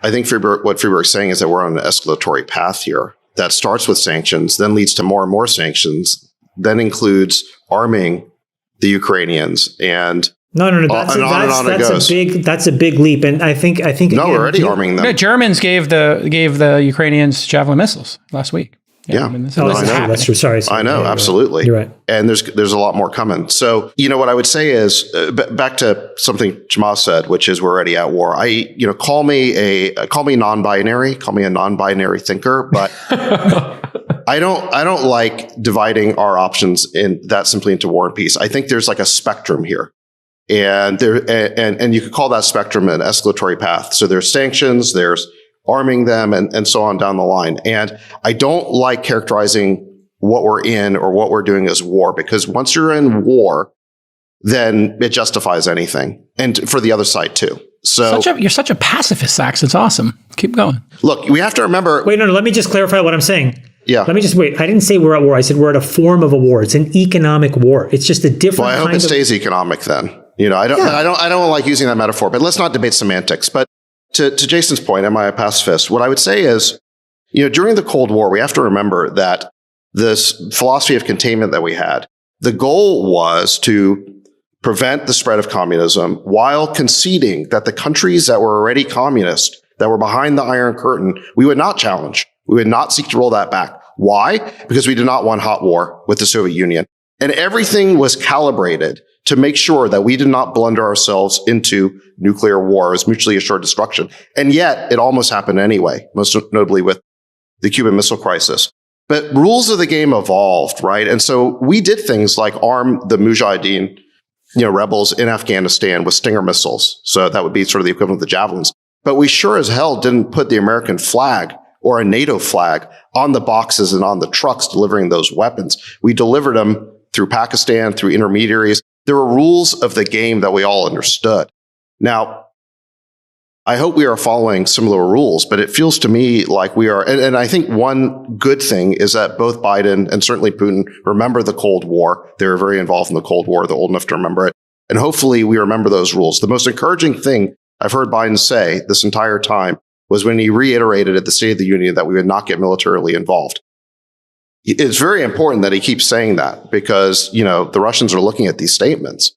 I think what Friedberg's saying is that we're on an escalatory path here that starts with sanctions, then leads to more and more sanctions, then includes arming the Ukrainians and No. That's a big leap, and I think no, we're already arming them. The Germans gave the Ukrainians Javelin missiles last week. Yeah. I mean, that's true. Sorry. I know, absolutely. You're right. And there's a lot more coming. So, what I would say is back to something Jamal said, which is we're already at war. Call me non-binary, call me a non-binary thinker, but I don't like dividing our options in that simply into war and peace. I think there's like a spectrum here. And you could call that spectrum an escalatory path. So there's sanctions, there's arming them, and so on down the line. And I don't like characterizing what we're in or what we're doing as war, because once you're in war, then it justifies anything, and for the other side too. So you're such a pacifist, Sachs. It's awesome. Keep going. Look, we have to remember. Wait, no. Let me just clarify what I'm saying. Yeah. Let me just wait. I didn't say we're at war. I said we're at a form of a war. It's an economic war. It's just a different. Well, I hope it stays economic then. I don't like using that metaphor, but let's not debate semantics. But to Jason's point, am I a pacifist? What I would say is, during the Cold War, we have to remember that this philosophy of containment that we had, the goal was to prevent the spread of communism while conceding that the countries that were already communist, that were behind the Iron Curtain, we would not challenge. We would not seek to roll that back. Why? Because we did not want hot war with the Soviet Union. And everything was calibrated to make sure that we did not blunder ourselves into nuclear war as mutually assured destruction. And yet it almost happened anyway, most notably with the Cuban Missile Crisis. But rules of the game evolved, right? And so we did things like arm the Mujahideen, rebels in Afghanistan with Stinger missiles. So that would be sort of the equivalent of the Javelins. But we sure as hell didn't put the American flag or a NATO flag on the boxes and on the trucks delivering those weapons. We delivered them through Pakistan, through intermediaries. There were rules of the game that we all understood. Now, I hope we are following similar rules, but it feels to me like we are. And I think one good thing is that both Biden and certainly Putin remember the Cold War. They were very involved in the Cold War. They're old enough to remember it. And hopefully we remember those rules. The most encouraging thing I've heard Biden say this entire time was when he reiterated at the State of the Union that we would not get militarily involved. It's very important that he keeps saying that because, the Russians are looking at these statements.